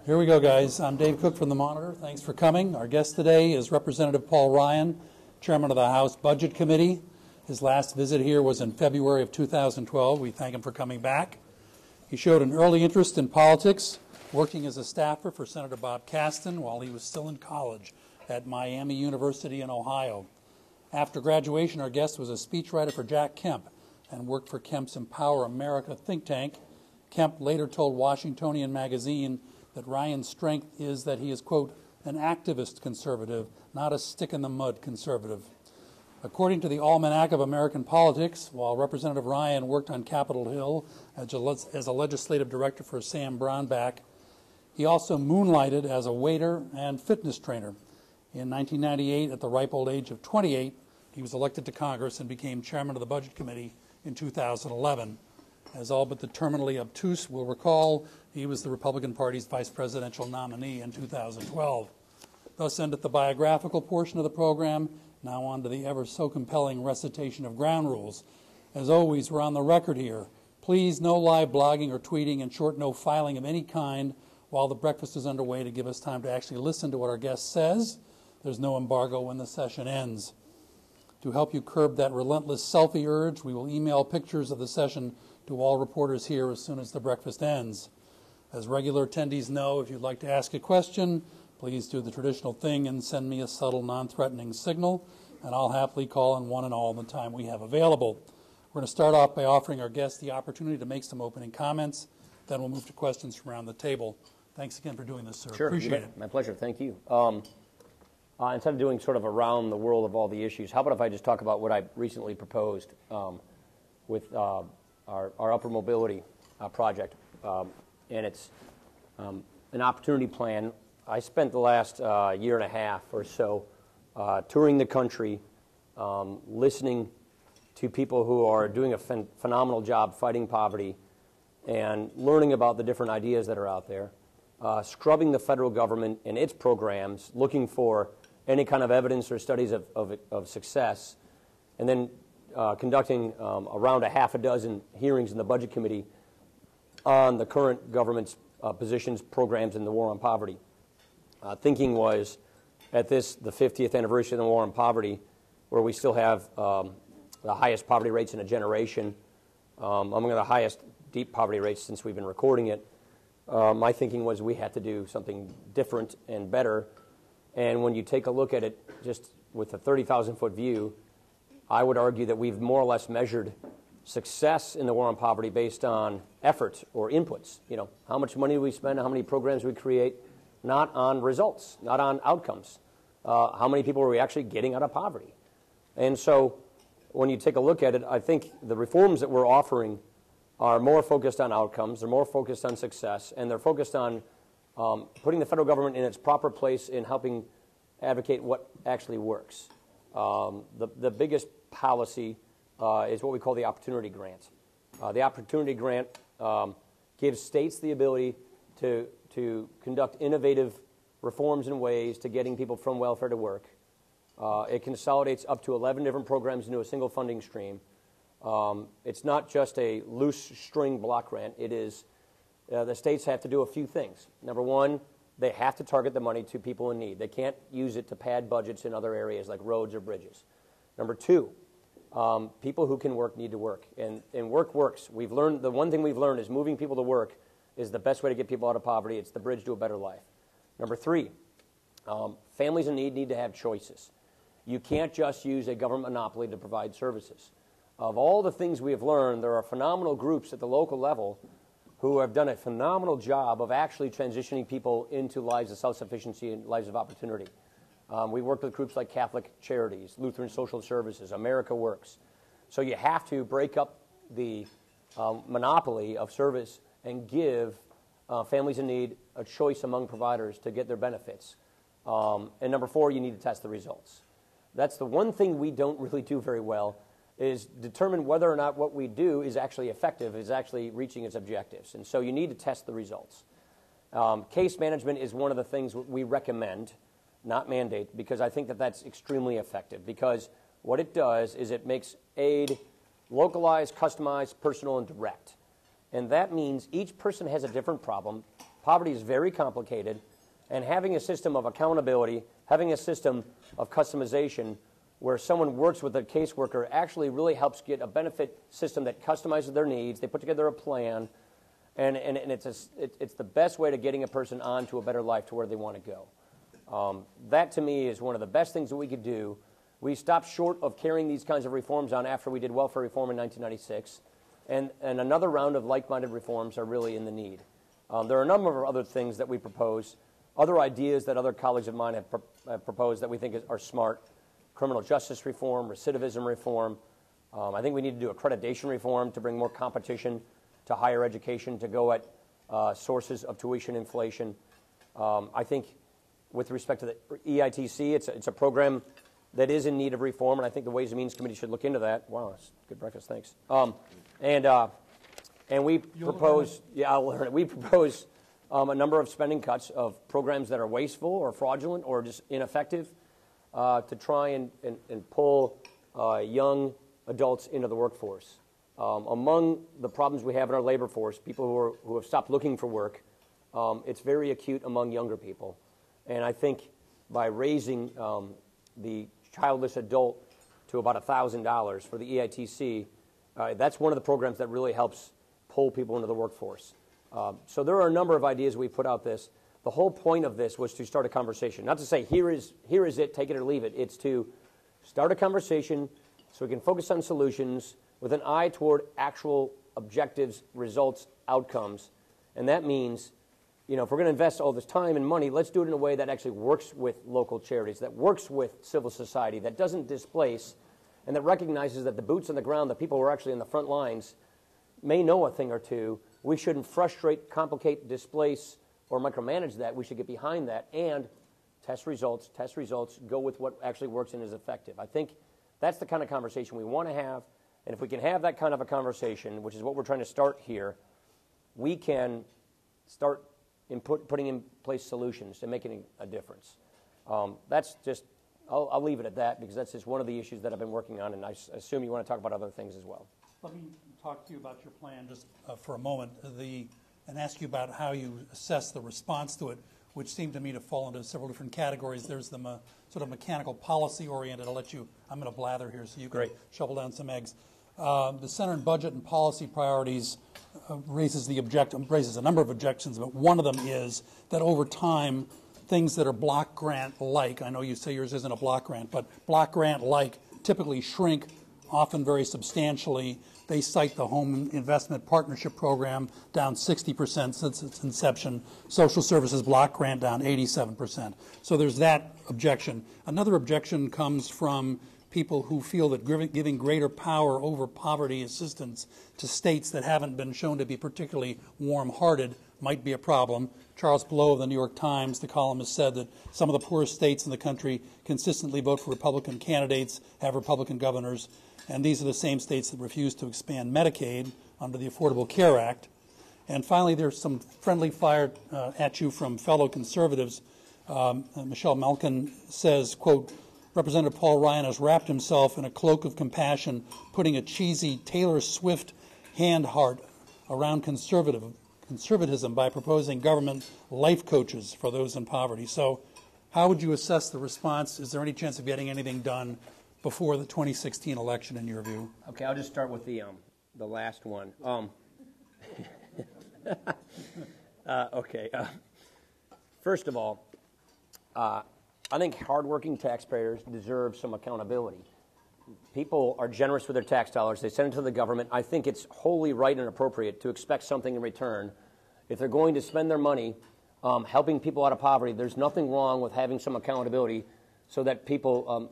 Here we go, guys. I'm Dave Cook from the Monitor. Thanks for coming. Our guest today is Representative Paul Ryan, Chairman of the House Budget Committee. His last visit here was in February of 2012. We thank him for coming back. He showed an early interest in politics, working as a staffer for Senator Bob Caston while he was still in college at Miami University in Ohio. After graduation, our guest was a speechwriter for Jack Kemp and worked for Kemp's Empower America think tank. Kemp later told Washingtonian magazine that Ryan's strength is that he is, quote, an activist conservative, not a stick-in-the-mud conservative. According to the Almanac of American Politics, while Representative Ryan worked on Capitol Hill as a legislative director for Sam Brownback, he also moonlighted as a waiter and fitness trainer. In 1998, at the ripe old age of 28, he was elected to Congress and became chairman of the Budget Committee in 2011. As all but the terminally obtuse will recall, he was the Republican Party's vice presidential nominee in 2012. Thus ended the biographical portion of the program. Now on to the ever so compelling recitation of ground rules. As always, we're on the record here. Please, no live blogging or tweeting. In short, no filing of any kind while the breakfast is underway to give us time to actually listen to what our guest says. There's no embargo when the session ends. To help you curb that relentless selfie urge, we will email pictures of the session to all reporters here as soon as the breakfast ends. As regular attendees know, if you'd like to ask a question, please do the traditional thing and send me a subtle, non-threatening signal, and I'll happily call on one and all the time we have available. We're going to start off by offering our guests the opportunity to make some opening comments. Then we'll move to questions from around the table. Thanks again for doing this, sir. Sure. Appreciate it. My pleasure. Thank you. Instead of doing sort of around the world of all the issues, how about if I just talk about what I recently proposed with our upper mobility project, and it's an opportunity plan. I spent the last year and a half or so touring the country, listening to people who are doing a phenomenal job fighting poverty and learning about the different ideas that are out there, scrubbing the federal government and its programs, looking for any kind of evidence or studies of success, and then conducting around a half a dozen hearings in the Budget Committee on the current government's positions, programs, in the war on poverty. Thinking was, at the 50th anniversary of the war on poverty, where we still have the highest poverty rates in a generation, among the highest deep poverty rates since we've been recording it, my thinking was we had to do something different and better. And when you take a look at it just with a 30,000-foot view, I would argue that we've more or less measured success in the war on poverty based on effort or inputs. You know, how much money we spend, how many programs we create, not on results, not on outcomes. How many people are we actually getting out of poverty? And so when you take a look at it, I think the reforms that we're offering are more focused on outcomes, they're more focused on success, and they're focused on putting the federal government in its proper place in helping advocate what actually works. The biggest policy is what we call the Opportunity Grant. The Opportunity Grant gives states the ability to conduct innovative reforms and ways to getting people from welfare to work. It consolidates up to 11 different programs into a single funding stream. It's not just a loose string block grant. It is the states have to do a few things. Number one, they have to target the money to people in need. They can't use it to pad budgets in other areas like roads or bridges. Number two, people who can work need to work. And work works. We've learned, the one thing we've learned is moving people to work is the best way to get people out of poverty. It's the bridge to a better life. Number three, families in need to have choices. You can't just use a government monopoly to provide services. Of all the things we have learned, there are phenomenal groups at the local level who have done a phenomenal job of actually transitioning people into lives of self-sufficiency and lives of opportunity. We worked with groups like Catholic Charities, Lutheran Social Services, America Works. So you have to break up the monopoly of service and give families in need a choice among providers to get their benefits. And number four, you need to test the results. That's the one thing we don't really do very well, is determine whether or not what we do is actually effective, is actually reaching its objectives. And so you need to test the results. Case management is one of the things we recommend, not mandate, because I think that that's extremely effective. Because what it does is it makes aid localized, customized, personal, and direct. And that means each person has a different problem. Poverty is very complicated, and having a system of accountability, having a system of customization where someone works with a caseworker actually really helps get a benefit system that customizes their needs. They put together a plan, and it's the best way to getting a person on to a better life to where they want to go. That, to me, is one of the best things that we could do. We stopped short of carrying these kinds of reforms on after we did welfare reform in 1996, and another round of like-minded reforms are really in the need. There are a number of other things that we propose, other ideas that other colleagues of mine have proposed that we think are smart. Criminal justice reform, recidivism reform. I think we need to do accreditation reform to bring more competition to higher education, to go at sources of tuition inflation. I think with respect to the EITC, it's a program that is in need of reform, and I think the Ways and Means Committee should look into that. Wow, that's good breakfast, thanks. And we propose, yeah, I'll learn it. We propose a number of spending cuts of programs that are wasteful or fraudulent or just ineffective to try and pull young adults into the workforce. Among the problems we have in our labor force, people who have stopped looking for work, it's very acute among younger people. And I think by raising the childless adult to about $1,000 for the EITC, that's one of the programs that really helps pull people into the workforce. So there are a number of ideas we put out this. The whole point of this was to start a conversation. Not to say, here is it, take it or leave it. It's to start a conversation so we can focus on solutions with an eye toward actual objectives, results, outcomes. And that means, if we're going to invest all this time and money, let's do it in a way that actually works with local charities, that works with civil society, that doesn't displace, and that recognizes that the boots on the ground, the people who are actually in the front lines, may know a thing or two. We shouldn't frustrate, complicate, displace, or micromanage that. We should get behind that and test results, go with what actually works and is effective. I think that's the kind of conversation we want to have, and if we can have that kind of a conversation, which is what we're trying to start here, we can start putting in place solutions to making a difference. That's just, I'll leave it at that because that's just one of the issues that I've been working on, and I assume you want to talk about other things as well. Let me talk to you about your plan just for a moment and ask you about how you assess the response to it, which seemed to me to fall into several different categories. There's the sort of mechanical policy-oriented. I'm going to blather here so you can shovel down some eggs. The Center on Budget and Policy Priorities raises a number of objections, but one of them is that over time, things that are block grant-like, I know you say yours isn't a block grant, but block grant-like typically shrink, often very substantially. They cite the Home Investment Partnership Program down 60% since its inception. Social Services Block Grant down 87%. So there's that objection. Another objection comes from people who feel that giving greater power over poverty assistance to states that haven't been shown to be particularly warm-hearted might be a problem. Charles Blow of the New York Times, the columnist, said that some of the poorest states in the country consistently vote for Republican candidates, have Republican governors, and these are the same states that refuse to expand Medicaid under the Affordable Care Act. And finally, there's some friendly fire at you from fellow conservatives. Michelle Malkin says, quote, Representative Paul Ryan has wrapped himself in a cloak of compassion, putting a cheesy Taylor Swift hand heart around conservatism by proposing government life coaches for those in poverty. So how would you assess the response? Is there any chance of getting anything done before the 2016 election, in your view? Okay, I'll just start with the last one. First of all, I think hardworking taxpayers deserve some accountability. People are generous with their tax dollars. They send it to the government. I think it's wholly right and appropriate to expect something in return. If they're going to spend their money helping people out of poverty, there's nothing wrong with having some accountability so that people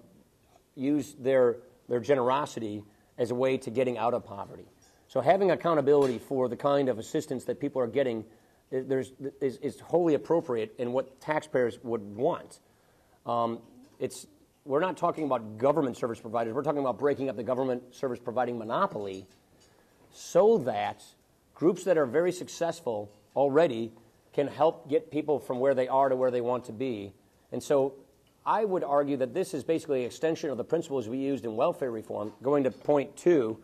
use their generosity as a way to getting out of poverty. So having accountability for the kind of assistance that people are getting is wholly appropriate in what taxpayers would want. We're not talking about government service providers. We're talking about breaking up the government service providing monopoly so that groups that are very successful already can help get people from where they are to where they want to be. And so I would argue that this is basically an extension of the principles we used in welfare reform. Going to point two,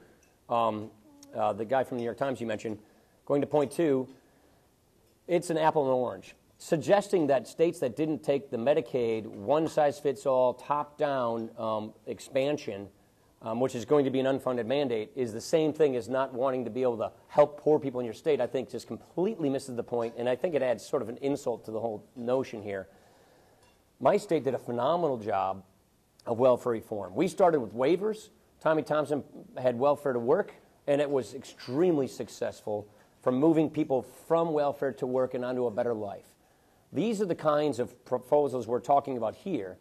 the guy from the New York Times you mentioned, going to point two, it's an apple and an orange. Suggesting that states that didn't take the Medicaid one-size-fits-all, top-down expansion, which is going to be an unfunded mandate, is the same thing as not wanting to be able to help poor people in your state, I think just completely misses the point, and I think it adds sort of an insult to the whole notion here. My state did a phenomenal job of welfare reform. We started with waivers. Tommy Thompson had welfare to work, and it was extremely successful from moving people from welfare to work and onto a better life. These are the kinds of proposals we're talking about here,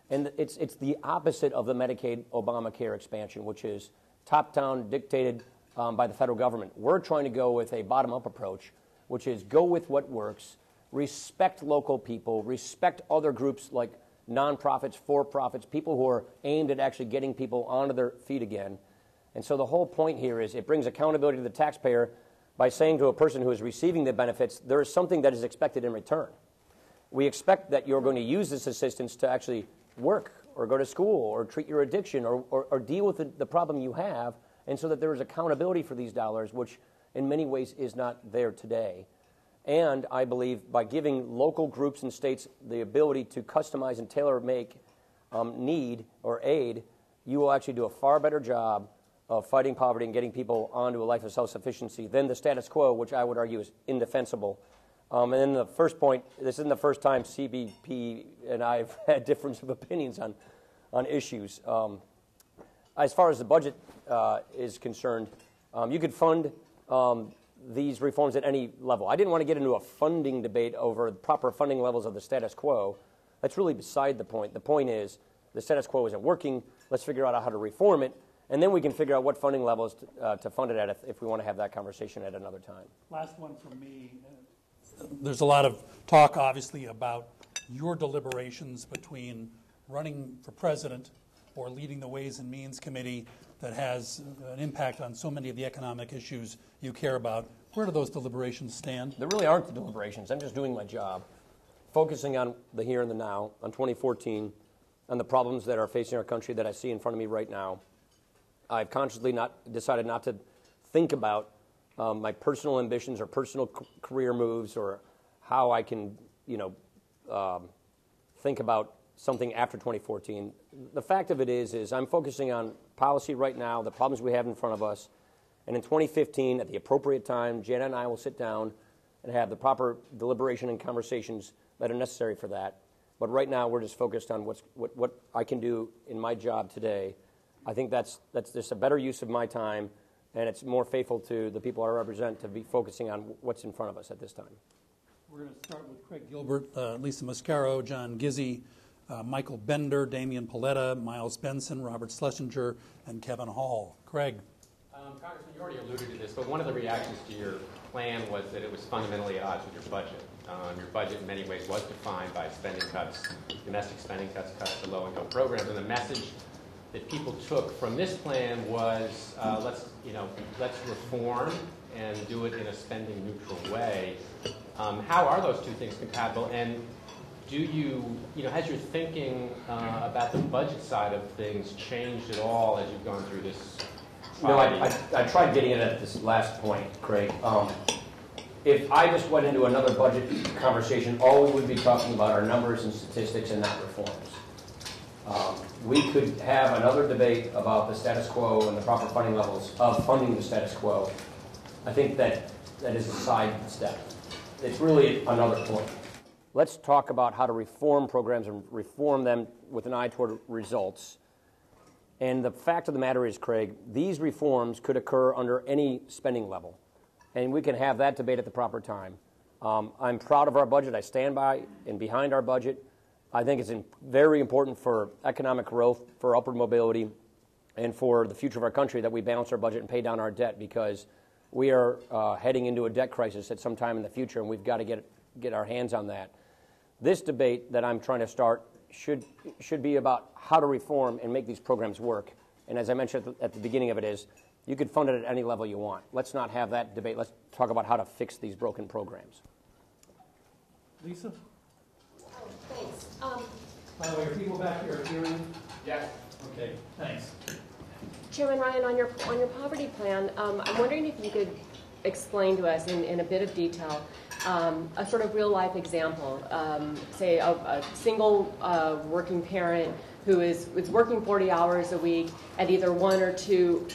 and it's the opposite of the Medicaid Obamacare expansion, which is top-down, dictated by the federal government. We're trying to go with a bottom-up approach, which is go with what works, respect local people, respect other groups like nonprofits, for-profits, people who are aimed at actually getting people onto their feet again. And so the whole point here is it brings accountability to the taxpayer by saying to a person who is receiving the benefits, there is something that is expected in return. We expect that you're going to use this assistance to actually work or go to school or treat your addiction or deal with the problem you have, and so that there is accountability for these dollars, which in many ways is not there today. And I believe by giving local groups and states the ability to customize and tailor-make need or aid, you will actually do a far better job of fighting poverty and getting people onto a life of self-sufficiency than the status quo, which I would argue is indefensible. And then the first point, this isn't the first time CBP and I have had difference of opinions on issues. As far as the budget is concerned, you could fund these reforms at any level. I didn't want to get into a funding debate over proper funding levels of the status quo. That's really beside the point. The point is the status quo isn't working. Let's figure out how to reform it, and then we can figure out what funding levels to fund it at if we want to have that conversation at another time. Last one from me. There's a lot of talk, obviously, about your deliberations between running for president or leading the Ways and Means Committee that has an impact on so many of the economic issues you care about. Where do those deliberations stand? There really aren't the deliberations. I'm just doing my job, focusing on the here and the now, on 2014, on the problems that are facing our country that I see in front of me right now. I've consciously decided not to think about my personal ambitions or personal career moves or how I can, think about something after 2014. The fact of it is I'm focusing on policy right now, the problems we have in front of us, and in 2015, at the appropriate time, Janet and I will sit down and have the proper deliberation and conversations that are necessary for that. But right now, we're just focused on what I can do in my job today. I think that's just a better use of my time, and it's more faithful to the people I represent to be focusing on what's in front of us at this time. We're going to start with Craig Gilbert, Lisa Mascaro, John Gizzi, Michael Bender, Damian Paletta, Miles Benson, Robert Schlesinger, and Kevin Hall. Craig. Congressman, you already alluded to this, but one of the reactions to your plan was that it was fundamentally at odds with your budget. Your budget in many ways was defined by spending cuts, domestic spending cuts, cuts to low-income programs, and the message that people took from this plan was let's reform and do it in a spending-neutral way. How are those two things compatible? And do has your thinking about the budget side of things changed at all as you've gone through this? No, I tried getting it at this last point, Craig. If I just went into another budget conversation, all we would be talking about are numbers and statistics and not reforms. We could have another debate about the status quo and the proper funding levels of funding the status quo. I think that is a side step. It's really another point. Let's talk about how to reform programs and reform them with an eye toward results. And the fact of the matter is, Craig, these reforms could occur under any spending level. And we can have that debate at the proper time. I'm proud of our budget. I stand by and behind our budget. I think it's very important for economic growth, for upward mobility, and for the future of our country that we balance our budget and pay down our debt, because we are heading into a debt crisis at some time in the future, and we've got to get our hands on that. This debate that I'm trying to start should be about how to reform and make these programs work. And as I mentioned at the beginning of it is, you could fund it at any level you want. Let's not have that debate. Let's talk about how to fix these broken programs. Lisa? Oh, thanks. By the way, are people back here hearing? Yes. Okay, thanks. Chairman Ryan, on your poverty plan, I'm wondering if you could explain to us in a bit of detail a sort of real-life example, say a single working parent who is working 40 hours a week at either one or two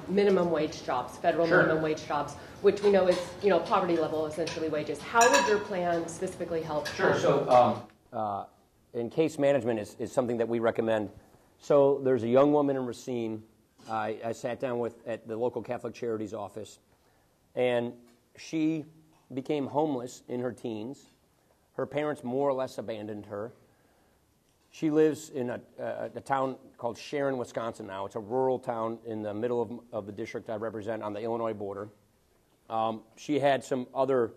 minimum wage jobs, federal minimum wage jobs, which we know is poverty level essentially wages. How would your plan specifically help? Sure. So in case management is something that we recommend. So there's a young woman in Racine I sat down with at the local Catholic Charities office, and she became homeless in her teens. Her parents more or less abandoned her. She lives in a town called Sharon, Wisconsin now. It's a rural town in the middle of the district I represent on the Illinois border. She had some other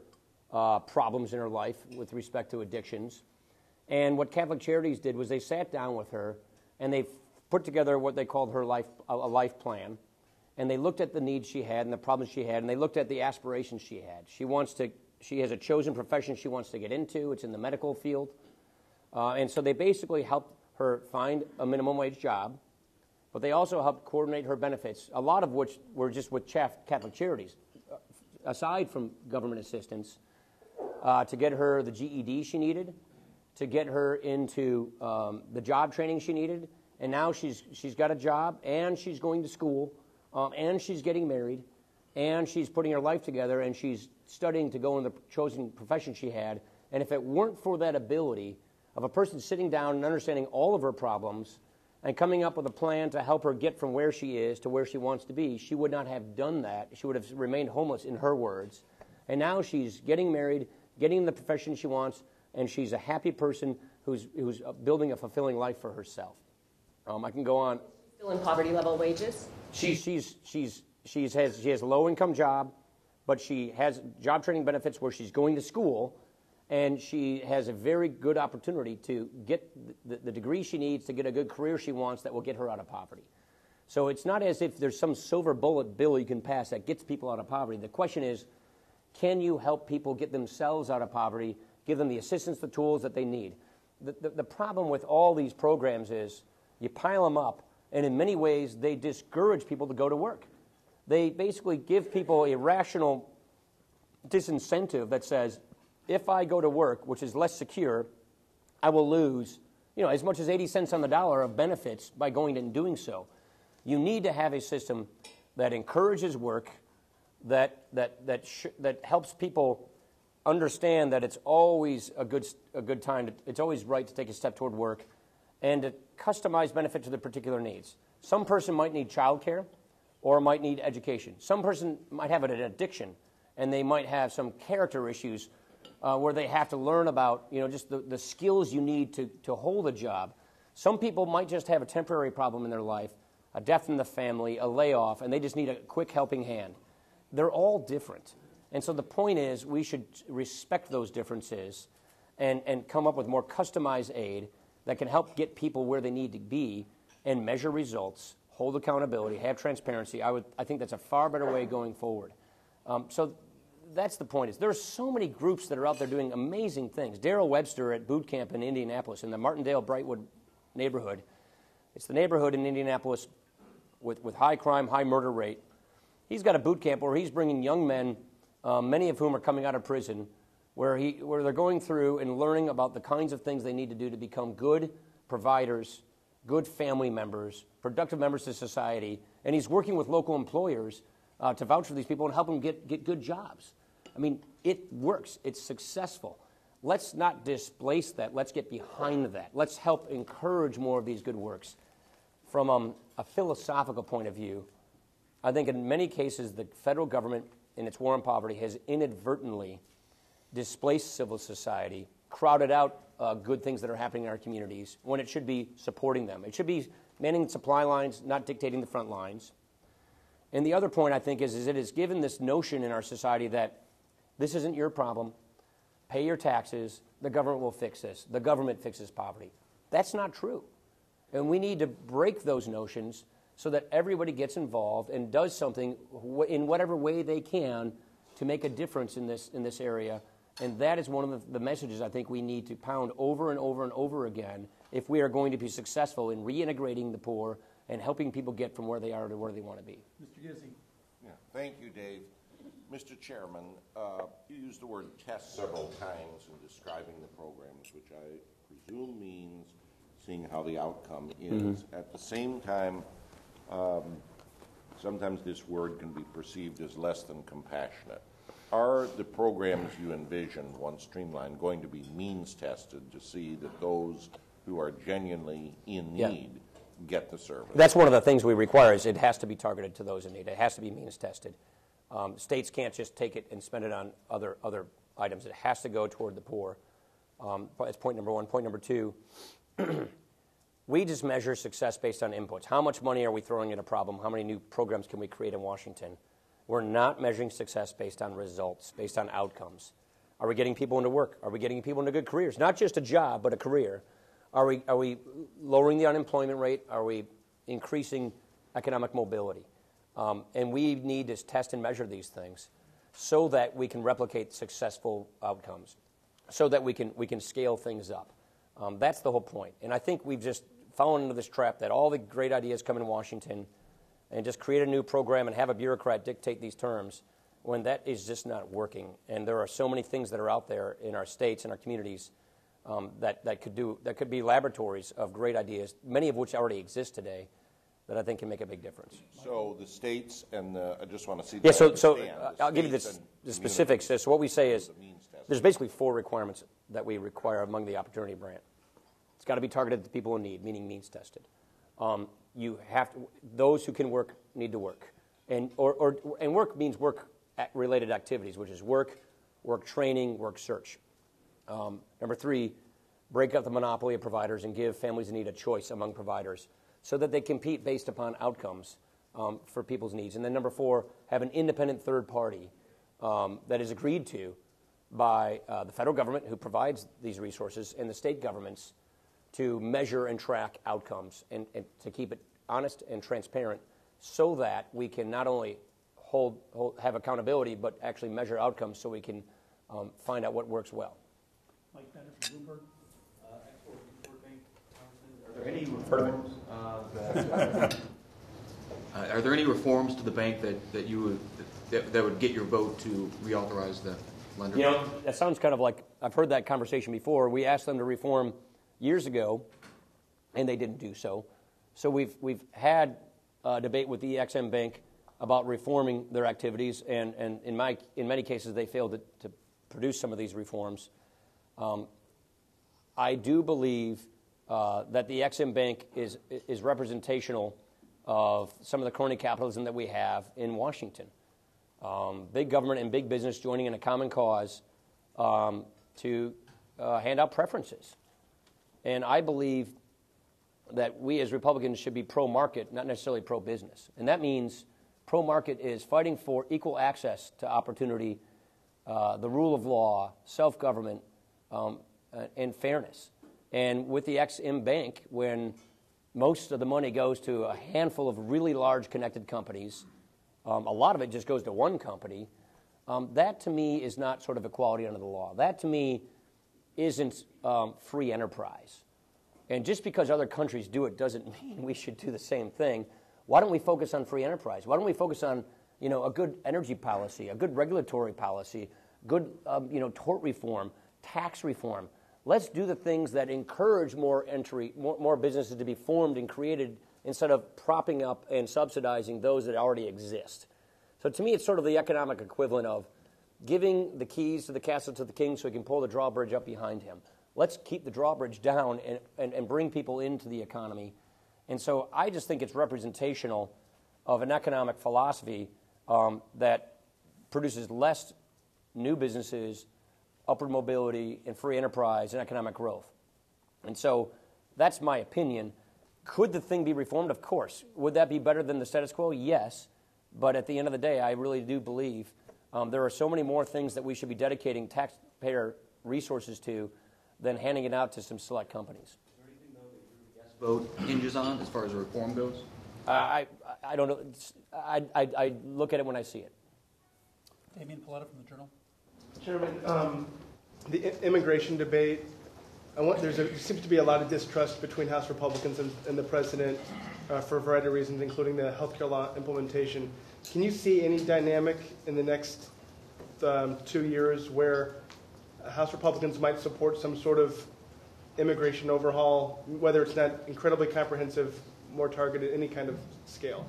problems in her life with respect to addictions. And what Catholic Charities did was they sat down with her and they put together what they called her a life plan. And they looked at the needs she had and the problems she had, and they looked at the aspirations she had. She has a chosen profession she wants to get into. It's in the medical field. And so they basically helped her find a minimum wage job, but they also helped coordinate her benefits, a lot of which were just with Catholic Charities, aside from government assistance, to get her the GED she needed, to get her into the job training she needed. And now she's got a job, and she's going to school, and she's getting married, and she's putting her life together, and she's studying to go in the chosen profession she had. And if it weren't for that ability of a person sitting down and understanding all of her problems and coming up with a plan to help her get from where she is to where she wants to be, she would not have done that. She would have remained homeless, in her words. And now she's getting married, getting the profession she wants, and she's a happy person who's building a fulfilling life for herself. I can go on. Still in poverty level wages? She has a low income job, but she has job training benefits where she's going to school, and she has a very good opportunity to get the degree she needs to get a good career she wants that will get her out of poverty. So it's not as if there's some silver bullet bill you can pass that gets people out of poverty. The question is, can you help people get themselves out of poverty, give them the assistance, the tools that they need? The problem with all these programs is you pile them up, and in many ways they discourage people to go to work. They basically give people a rational disincentive that says, if I go to work, which is less secure, I will lose, as much as 80 cents on the dollar of benefits by going and doing so. You need to have a system that encourages work, that helps people understand that it's always a good time. It's always right to take a step toward work, and to customize benefit to their particular needs. Some person might need childcare, or might need education. Some person might have an addiction, and they might have some character issues where they have to learn about, just the skills you need to hold a job. Some people might just have a temporary problem in their life, a death in the family, a layoff, and they just need a quick helping hand. They're all different. And so the point is we should respect those differences and come up with more customized aid that can help get people where they need to be and measure results, hold accountability, have transparency. I think that's a far better way going forward. So that's the point. There are so many groups that are out there doing amazing things. Darrell Webster at boot camp in Indianapolis, in the Martindale-Brightwood neighborhood. It's the neighborhood in Indianapolis with high crime, high murder rate. He's got a boot camp where he's bringing young men, many of whom are coming out of prison, where they're going through and learning about the kinds of things they need to do to become good providers, good family members, productive members of society. And he's working with local employers to vouch for these people and help them get good jobs. I mean, it works. It's successful. Let's not displace that. Let's get behind that. Let's help encourage more of these good works. From a philosophical point of view, I think in many cases the federal government in its war on poverty has inadvertently displaced civil society, crowded out good things that are happening in our communities when it should be supporting them. It should be manning the supply lines, not dictating the front lines. And the other point, I think, is it has given this notion in our society that this isn't your problem. Pay your taxes. The government will fix this. The government fixes poverty. That's not true. And we need to break those notions so that everybody gets involved and does something in whatever way they can to make a difference in this area. And that is one of the messages I think we need to pound over and over and over again if we are going to be successful in reintegrating the poor and helping people get from where they are to where they want to be. Mr. Gizzi. Yeah, thank you, Dave. Mr. Chairman, you used the word test several times in describing the programs, which I presume means seeing how the outcome is. At the same time, sometimes this word can be perceived as less than compassionate. Are the programs you envision, once streamlined, going to be means tested to see that those who are genuinely in need get the service? That's one of the things we require is it has to be targeted to those in need. It has to be means tested. States can't just take it and spend it on other items. It has to go toward the poor. That's point number one. Point number two, we just measure success based on inputs. How much money are we throwing at a problem? How many new programs can we create in Washington? We're not measuring success based on results, based on outcomes. Are we getting people into work? Are we getting people into good careers? Not just a job, but a career. Are we lowering the unemployment rate? Are we increasing economic mobility? And we need to test and measure these things so that we can replicate successful outcomes, so that we can scale things up. That's the whole point. And I think we've just fallen into this trap that all the great ideas come in Washington and just create a new program and have a bureaucrat dictate these terms when that is just not working. And there are so many things that are out there in our states and our communities that could be laboratories of great ideas, many of which already exist today, that I think can make a big difference. So the states and I just want to see. Yeah, so I'll give you the specifics. So what we say is there's basically 4 requirements that we require among the Opportunity Grant. It's got to be targeted to people in need, meaning means tested. Those who can work need to work, and work means work-related activities, which is work training, work search. Number 3, break up the monopoly of providers and give families in need a choice among providers so that they compete based upon outcomes for people's needs. And then number 4, have an independent third party that is agreed to by the federal government, who provides these resources, and the state governments to measure and track outcomes and to keep it honest and transparent so that we can not only have accountability, but actually measure outcomes so we can find out what works well. Mike Bender from Bloomberg. Are there any reforms are there any reforms to the bank that would get your vote to reauthorize the lender? You know, that sounds kind of like I've heard that conversation before. We asked them to reform years ago, and they didn't do so. So we've had a debate with the EXM Bank about reforming their activities, and in many cases they failed to produce some of these reforms. I do believe that the EXM Bank is representational of some of the crony capitalism that we have in Washington. Big government and big business joining in a common cause to hand out preferences. And I believe that we as Republicans should be pro-market, not necessarily pro-business. And that means pro-market is fighting for equal access to opportunity, the rule of law, self-government, and fairness. And with the EXM Bank, when most of the money goes to a handful of really large connected companies, a lot of it just goes to one company, that to me is not sort of equality under the law. That to me isn't free enterprise. And just because other countries do it doesn't mean we should do the same thing. Why don't we focus on free enterprise? Why don't we focus on a good energy policy, a good regulatory policy, good tort reform, tax reform? Let's do the things that encourage more businesses to be formed and created instead of propping up and subsidizing those that already exist. So to me, it's sort of the economic equivalent of giving the keys to the castle to the king so he can pull the drawbridge up behind him. Let's keep the drawbridge down and bring people into the economy. And so I just think it's representational of an economic philosophy that produces less new businesses, upward mobility, and free enterprise and economic growth. And so that's my opinion. Could the thing be reformed? Of course. Would that be better than the status quo? Yes. But at the end of the day, I really do believe there are so many more things that we should be dedicating taxpayer resources to than handing it out to some select companies. Is there anything, though, that your yes vote hinges on as far as reform goes? I don't know. I look at it when I see it. Damian Paletta from the Journal. Chairman, the immigration debate, there seems to be a lot of distrust between House Republicans and the President for a variety of reasons, including the health care law implementation. Can you see any dynamic in the next 2 years where House Republicans might support some sort of immigration overhaul, whether it's not incredibly comprehensive, more targeted, any kind of scale?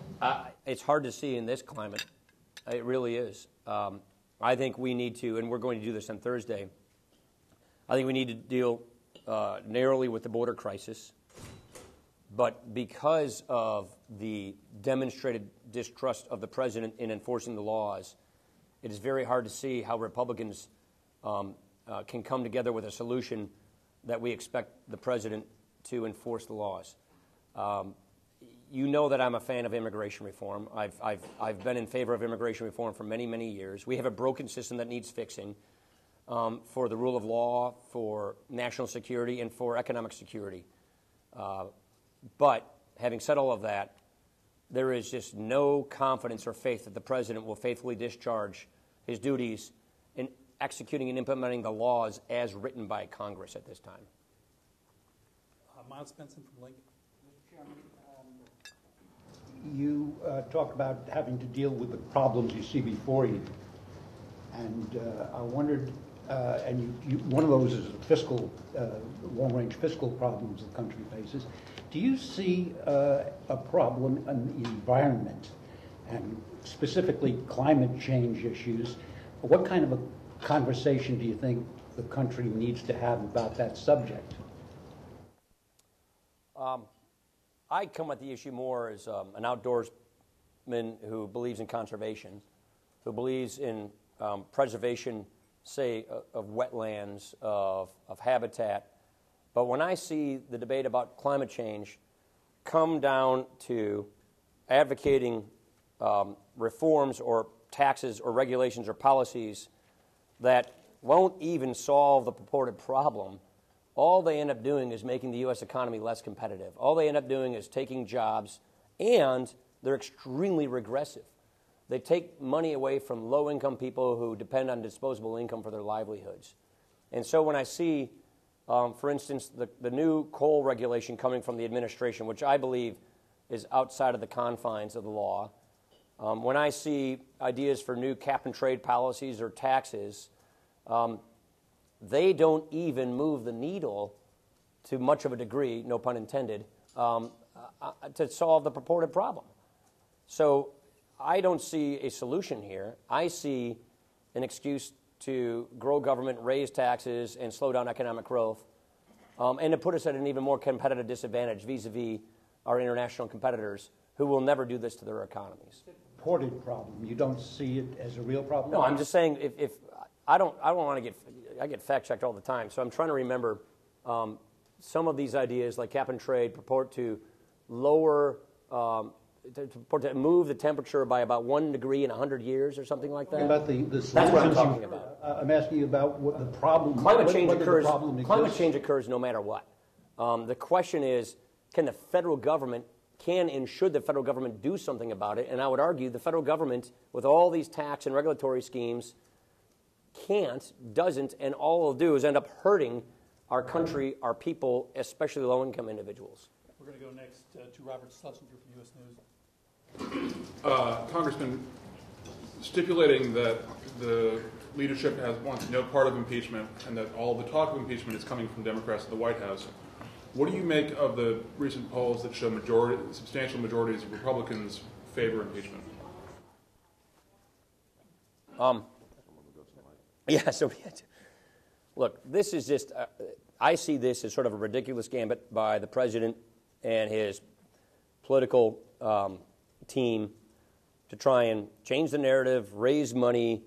It's hard to see in this climate. It really is. I think we need to, and we're going to do this on Thursday, I think we need to deal narrowly with the border crisis. But because of the demonstrated distrust of the president in enforcing the laws, it is very hard to see how Republicans can come together with a solution that we expect the president to enforce the laws. You know that I'm a fan of immigration reform. I've been in favor of immigration reform for many, many years. We have a broken system that needs fixing for the rule of law, for national security, and for economic security. But having said all of that, there is just no confidence or faith that the president will faithfully discharge his duties in executing and implementing the laws as written by Congress at this time. Miles Benson from Lincoln. Mr. Chairman, you talked about having to deal with the problems you see before you. And I wondered, one of those is fiscal, long-range fiscal problems the country faces. Do you see a problem in the environment, and specifically climate change issues? What kind of a conversation do you think the country needs to have about that subject? I come at the issue more as an outdoorsman who believes in conservation, who believes in preservation, say, of wetlands, of habitat. But when I see the debate about climate change come down to advocating reforms or taxes or regulations or policies that won't even solve the purported problem, all they end up doing is making the U.S. economy less competitive. All they end up doing is taking jobs, and they're extremely regressive. They take money away from low-income people who depend on disposable income for their livelihoods. And so when I see, for instance, the new coal regulation coming from the administration, which I believe is outside of the confines of the law, when I see ideas for new cap-and-trade policies or taxes, they don't even move the needle to much of a degree, no pun intended, to solve the purported problem. So I don't see a solution here. I see an excuse to grow government, raise taxes, and slow down economic growth, and to put us at an even more competitive disadvantage vis-a-vis our international competitors who will never do this to their economies. Purported problem. You don't see it as a real problem? No, I'm just saying if I don't want to I get fact-checked all the time, so I'm trying to remember some of these ideas like cap and trade purport to lower, purport to move the temperature by about 1 degree in 100 years or something like that. About That's what I'm talking about. I'm asking you about what the problem. Climate change occurs. Climate Change occurs no matter what. The question is, can the federal government, and should the federal government do something about it? And I would argue the federal government, with all these tax and regulatory schemes, doesn't, and all it'll do is end up hurting our country, our people, especially low-income individuals. We're going to go next to Robert Schlesinger from U.S. News. Congressman, stipulating that the leadership wants no part of impeachment and that all the talk of impeachment is coming from Democrats in the White House, what do you make of the recent polls that show substantial majorities of Republicans favor impeachment? Yeah, so look, this is just, I see this as sort of a ridiculous gambit by the president and his political team to try and change the narrative, raise money,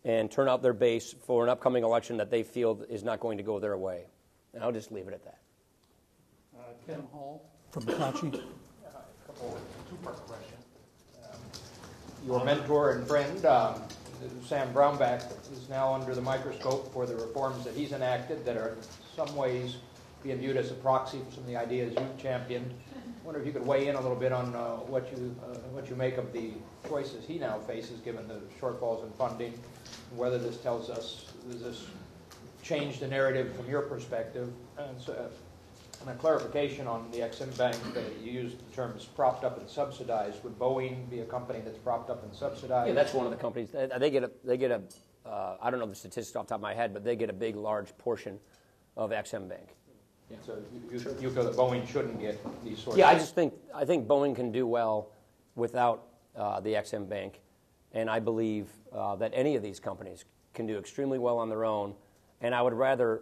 and turn out their base for an upcoming election that they feel is not going to go their way. And I'll just leave it at that. Ken Hall from McClatchy. Two-part question. Your mentor and friend, Sam Brownback, is now under the microscope for the reforms that he's enacted that are in some ways being viewed as a proxy for some of the ideas you've championed. I wonder if you could weigh in a little bit on what you make of the choices he now faces given the shortfalls in funding, and whether this tells us, does this change the narrative from your perspective? And a clarification on the Ex-Im Bank, you used the terms propped up and subsidized. Would Boeing be a company that's propped up and subsidized? Yeah, that's one of the companies. They get I don't know the statistics off the top of my head, but they get a big, large portion of XM Bank. Yeah, so you feel that Boeing shouldn't get these sorts Yeah, of... I think Boeing can do well without the XM Bank, and I believe that any of these companies can do extremely well on their own, and I would rather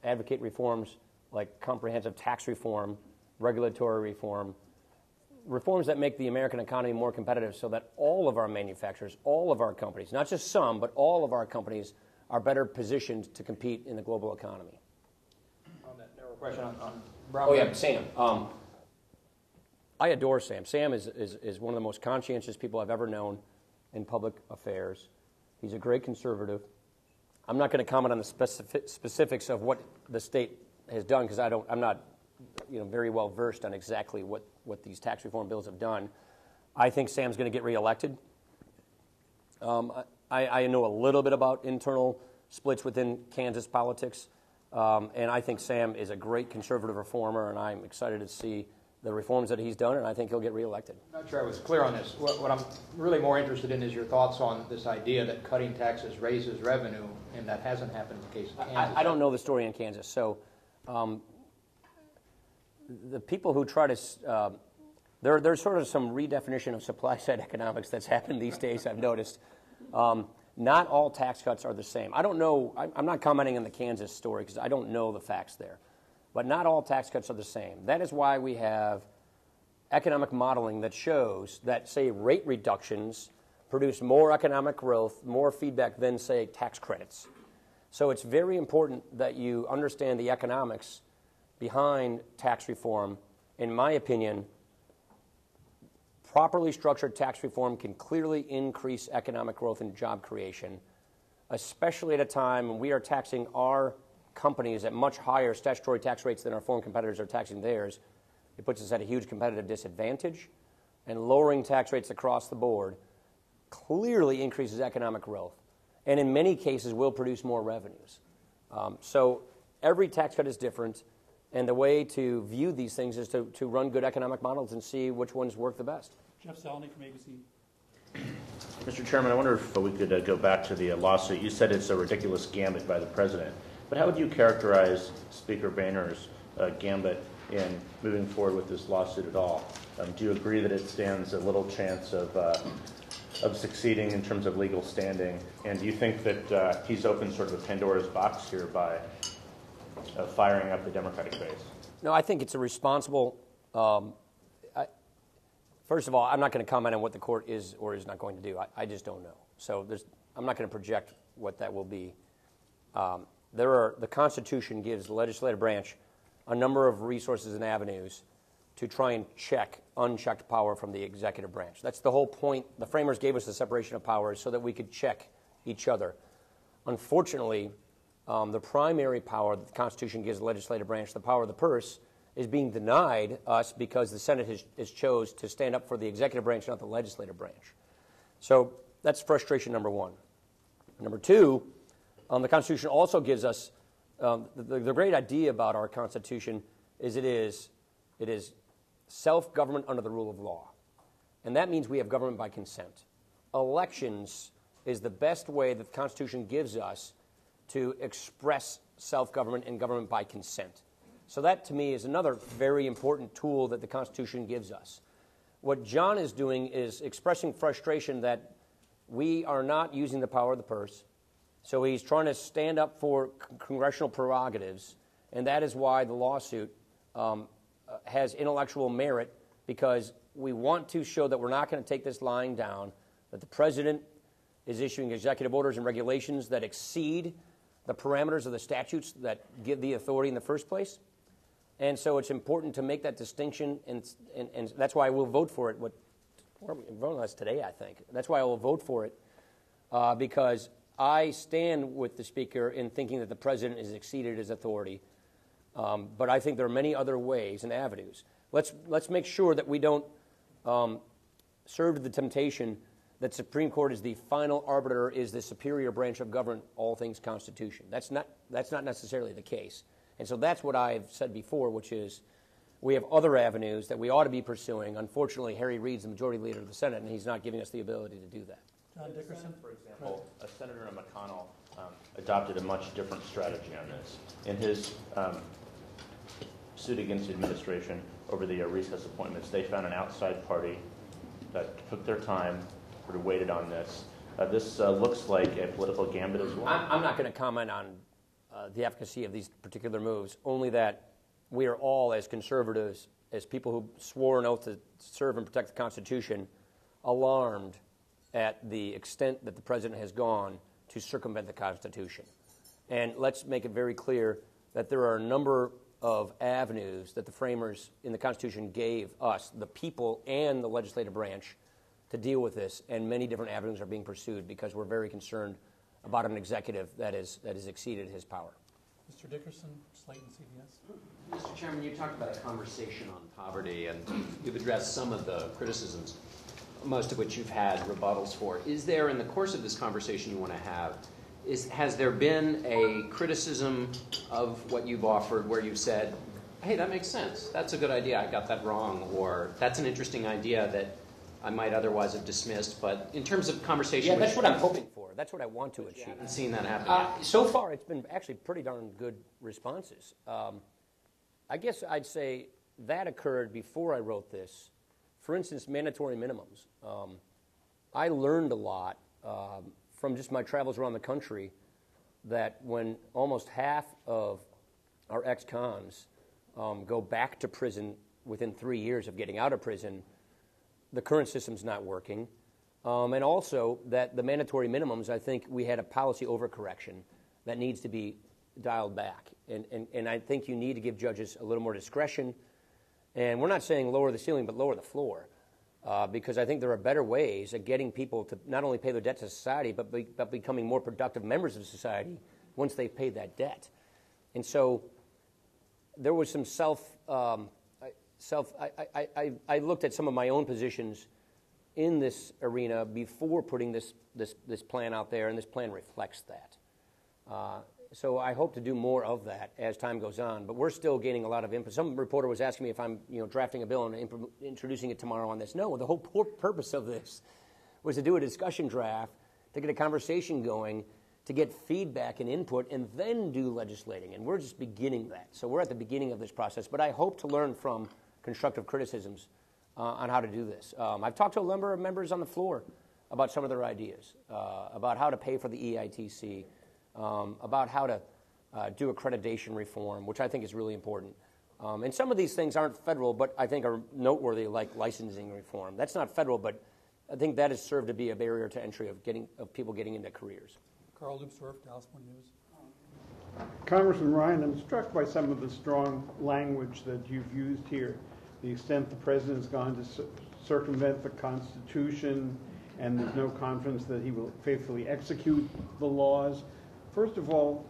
advocate reforms like comprehensive tax reform, regulatory reform, reforms that make the American economy more competitive so that all of our manufacturers, all of our companies, not just some, but all of our companies are better positioned to compete in the global economy. On that narrow question on Brown. Oh, yeah, Sam. I adore Sam. Sam is one of the most conscientious people I've ever known in public affairs. He's a great conservative. I'm not going to comment on the specifics of what the state has done because I'm not very well versed on exactly what these tax reform bills have done. I think Sam's going to get reelected. I know a little bit about internal splits within Kansas politics, and I think Sam is a great conservative reformer, and I'm excited to see the reforms that he's done, and I think he'll get reelected. I'm not sure I was clear on this. What I'm really more interested in is your thoughts on this idea that cutting taxes raises revenue, and that hasn't happened in the case of Kansas. I don't know the story in Kansas, so the people who try to there's sort of some redefinition of supply-side economics that's happened these days, I've noticed. Not all tax cuts are the same. I don't know. I'm not commenting on the Kansas story because I don't know the facts there. But not all tax cuts are the same. That is why we have economic modeling that shows that, say, rate reductions produce more economic growth, more feedback than, say, tax credits. So it's very important that you understand the economics behind tax reform. In my opinion, properly structured tax reform can clearly increase economic growth and job creation, especially at a time when we are taxing our companies at much higher statutory tax rates than our foreign competitors are taxing theirs. It puts us at a huge competitive disadvantage, and lowering tax rates across the board clearly increases economic growth, and in many cases will produce more revenues. So every tax cut is different, and the way to view these things is to run good economic models and see which ones work the best. Jeff Salney from ABC. Mr. Chairman, I wonder if we could go back to the lawsuit. You said it's a ridiculous gambit by the president. But how would you characterize Speaker Boehner's gambit in moving forward with this lawsuit at all? Do you agree that it stands a little chance of succeeding in terms of legal standing? And do you think that he's opened sort of a Pandora's box here by firing up the Democratic base? No, I think it's a responsible. First of all, I'm not going to comment on what the court is or is not going to do. I just don't know. So I'm not going to project what that will be. The Constitution gives the legislative branch a number of resources and avenues to try and check unchecked power from the executive branch. That's the whole point. The framers gave us the separation of powers so that we could check each other. Unfortunately, the primary power that the Constitution gives the legislative branch, the power of the purse, is being denied us because the Senate has chose to stand up for the executive branch, not the legislative branch. So that's frustration number one. Number two, the Constitution also gives us the great idea about our Constitution is it is self-government under the rule of law. And that means we have government by consent. Elections is the best way that the Constitution gives us to express self-government and government by consent. So that, to me, is another very important tool that the Constitution gives us. What John is doing is expressing frustration that we are not using the power of the purse. So he's trying to stand up for congressional prerogatives, and that is why the lawsuit has intellectual merit, because we want to show that we're not going to take this lying down, that the president is issuing executive orders and regulations that exceed the parameters of the statutes that give the authority in the first place. And so it's important to make that distinction, and that's why I will vote for it. We're voting on this today, I think. That's why I will vote for it, because I stand with the Speaker in thinking that the President has exceeded his authority. But I think there are many other ways and avenues. Let's make sure that we don't serve to the temptation that Supreme Court is the final arbiter, is the superior branch of government, all things Constitution. That's not necessarily the case. And so that's what I've said before, which is we have other avenues that we ought to be pursuing. Unfortunately, Harry Reid's the majority leader of the Senate, and he's not giving us the ability to do that. John Dickerson? For example, Senator McConnell adopted a much different strategy on this. In his suit against the administration over the recess appointments, they found an outside party that took their time, sort of waited on this. This looks like a political gambit as well. I'm not going to comment on the efficacy of these particular moves, only that we are all, as conservatives, as people who swore an oath to serve and protect the Constitution, alarmed at the extent that the president has gone to circumvent the Constitution. And let's make it very clear that there are a number of avenues that the framers in the Constitution gave us, the people and the legislative branch, to deal with this, and many different avenues are being pursued because we're very concerned about an executive that has exceeded his power. Mr. Dickerson, Slayton, CBS. Mr. Chairman, you talked about a conversation on poverty, and you've addressed some of the criticisms, most of which you've had rebuttals for. Is there, in the course of this conversation you want to have, has there been a criticism of what you've offered where you've said, hey, that makes sense, that's a good idea, I got that wrong, or that's an interesting idea that I might otherwise have dismissed, but in terms of conversation... Yeah, that's what I'm hoping for. That's what I want to achieve. I haven't seen that happen yet. So far, it's been actually pretty darn good responses. I guess I'd say that occurred before I wrote this. For instance, mandatory minimums. I learned a lot from just my travels around the country that when almost half of our ex-cons go back to prison within 3 years of getting out of prison, the current system's not working. And also that the mandatory minimums, I think we had a policy overcorrection that needs to be dialed back. And I think you need to give judges a little more discretion. And we're not saying lower the ceiling, but lower the floor. Because I think there are better ways of getting people to not only pay their debt to society, but becoming more productive members of society once they've paid that debt. And so there was some I looked at some of my own positions in this arena before putting this plan out there, and this plan reflects that. So I hope to do more of that as time goes on, but we're still gaining a lot of input. Some reporter was asking me if I'm drafting a bill and introducing it tomorrow on this. No, the whole purpose of this was to do a discussion draft, to get a conversation going, to get feedback and input, and then do legislating. And we're just beginning that. So we're at the beginning of this process, but I hope to learn from constructive criticisms on how to do this. I've talked to a number of members on the floor about some of their ideas, about how to pay for the EITC, about how to do accreditation reform, which I think is really important. And some of these things aren't federal, but I think are noteworthy, like licensing reform. That's not federal, but I think that has served to be a barrier to entry of people getting into careers. Carl Lubsdorff, Dallas Morning News. Congressman Ryan, I'm struck by some of the strong language that you've used here. The extent the president has gone to circumvent the Constitution, and there's no confidence that he will faithfully execute the laws. First of all,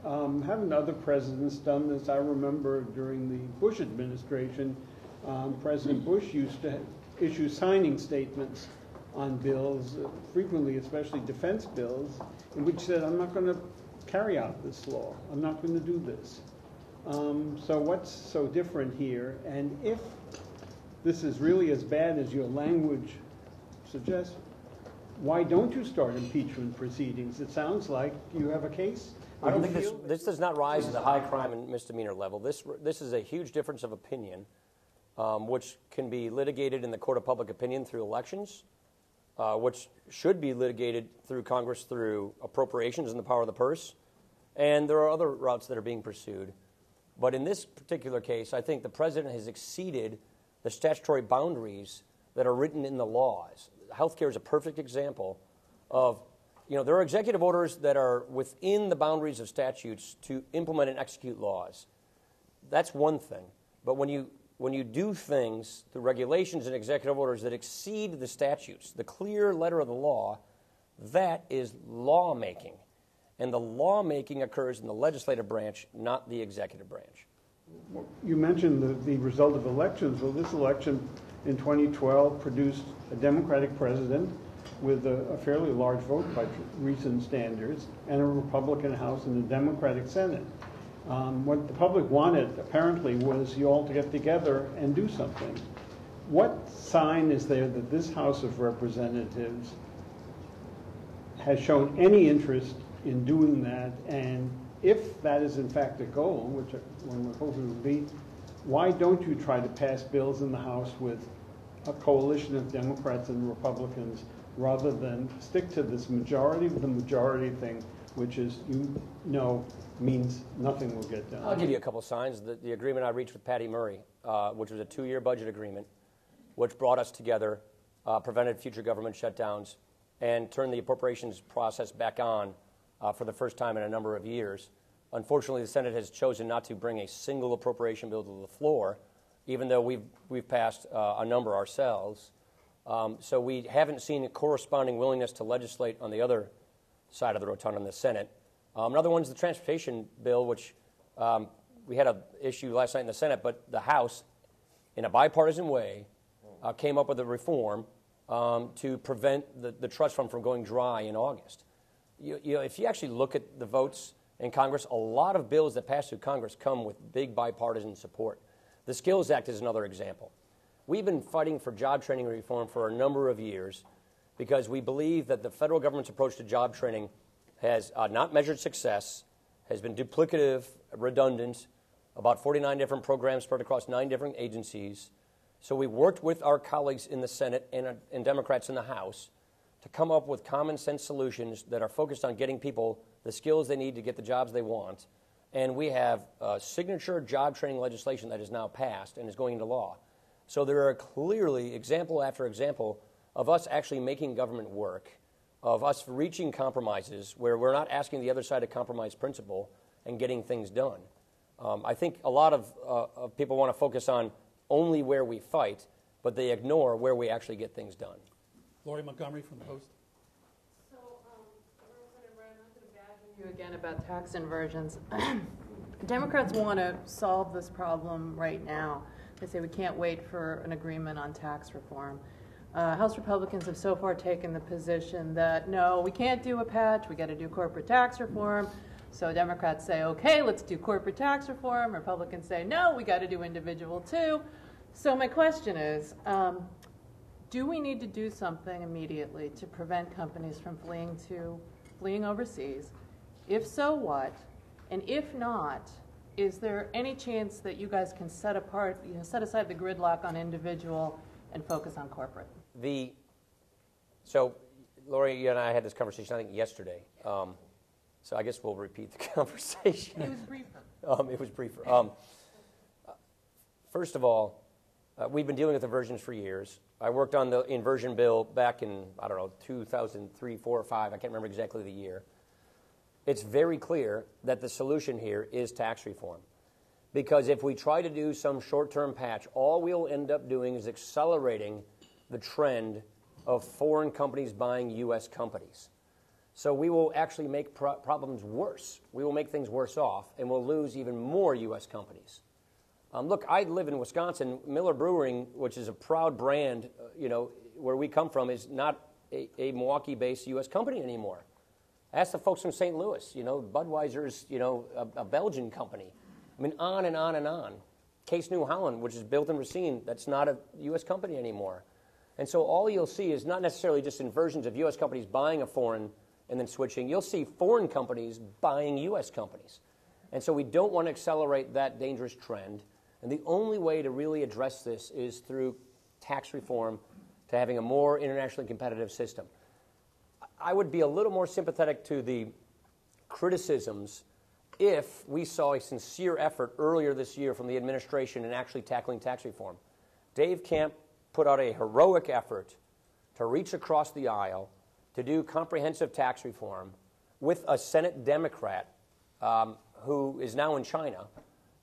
haven't other presidents done this? I remember during the Bush administration, President Bush used to issue signing statements on bills, frequently, especially defense bills, in which said, I'm not going to carry out this law. I'm not going to do this. So what's so different here? And if this is really as bad as your language suggests, why don't you start impeachment proceedings? It sounds like you have a case. I don't think this does not rise to the high crime and misdemeanor level. This is a huge difference of opinion, which can be litigated in the court of public opinion through elections, which should be litigated through Congress through appropriations and the power of the purse. And there are other routes that are being pursued. But in this particular case, I think the president has exceeded the statutory boundaries that are written in the laws. Healthcare is a perfect example of, there are executive orders that are within the boundaries of statutes to implement and execute laws. That's one thing. But when you do things, the regulations and executive orders that exceed the statutes, the clear letter of the law, that is lawmaking. And the lawmaking occurs in the legislative branch, not the executive branch. You mentioned the result of elections. Well, this election in 2012 produced a Democratic president with a fairly large vote by recent standards, and a Republican House and a Democratic Senate. What the public wanted, apparently, was you all to get together and do something. What sign is there that this House of Representatives has shown any interest in doing that, and if that is in fact a goal, which one would hope it would be, why don't you try to pass bills in the House with a coalition of Democrats and Republicans rather than stick to this majority of the majority thing, which is, means nothing will get done? I'll give you a couple of signs. The agreement I reached with Patty Murray, which was a 2-year budget agreement, which brought us together, prevented future government shutdowns, and turned the appropriations process back on for the first time in a number of years. Unfortunately, the Senate has chosen not to bring a single appropriation bill to the floor, even though we've passed a number ourselves. So we haven't seen a corresponding willingness to legislate on the other side of the rotunda in the Senate. Another one's the transportation bill, which we had an issue last night in the Senate, but the House, in a bipartisan way, came up with a reform to prevent the trust fund from going dry in August. If you actually look at the votes in Congress, a lot of bills that pass through Congress come with big bipartisan support. The Skills Act is another example. We've been fighting for job training reform for a number of years because we believe that the federal government's approach to job training has not measured success, has been duplicative, redundant, about 49 different programs spread across 9 different agencies. So we worked with our colleagues in the Senate and Democrats in the House to come up with common sense solutions that are focused on getting people the skills they need to get the jobs they want. And we have signature job training legislation that is now passed and is going into law. So there are clearly example after example of us actually making government work, of us reaching compromises where we're not asking the other side to compromise principle and getting things done. I think a lot of people want to focus on only where we fight, but they ignore where we actually get things done. Lori Montgomery from the Post. So, Representative Ryan, I'm going to badger you again about tax inversions. Democrats want to solve this problem right now. They say we can't wait for an agreement on tax reform. House Republicans have so far taken the position that, no, we can't do a patch, we got to do corporate tax reform. So Democrats say, okay, let's do corporate tax reform. Republicans say, no, we got to do individual too. So my question is, do we need to do something immediately to prevent companies from fleeing overseas? If so, what? And if not, is there any chance that you guys can set aside the gridlock on individual and focus on corporate? So, Lori, you and I had this conversation, I think, yesterday. So I guess we'll repeat the conversation. It was briefer. It was briefer. First of all, we've been dealing with inversions for years. I worked on the inversion bill back in, 2003, 4, or 5. I can't remember exactly the year. It's very clear that the solution here is tax reform. Because if we try to do some short-term patch, all we'll end up doing is accelerating the trend of foreign companies buying U.S. companies. So we will actually make problems worse. We will make things worse off, and we'll lose even more U.S. companies. Look, I live in Wisconsin. Miller Brewing, which is a proud brand, where we come from, is not a Milwaukee-based U.S. company anymore. Ask the folks from St. Louis. Budweiser's, a Belgian company. I mean, on and on and on. Case New Holland, which is built in Racine, that's not a U.S. company anymore. And so all you'll see is not necessarily just inversions of U.S. companies buying a foreign and then switching. You'll see foreign companies buying U.S. companies. And so we don't want to accelerate that dangerous trend. And the only way to really address this is through tax reform, to having a more internationally competitive system. I would be a little more sympathetic to the criticisms if we saw a sincere effort earlier this year from the administration in actually tackling tax reform. Dave Camp put out a heroic effort to reach across the aisle to do comprehensive tax reform with a Senate Democrat who is now in China.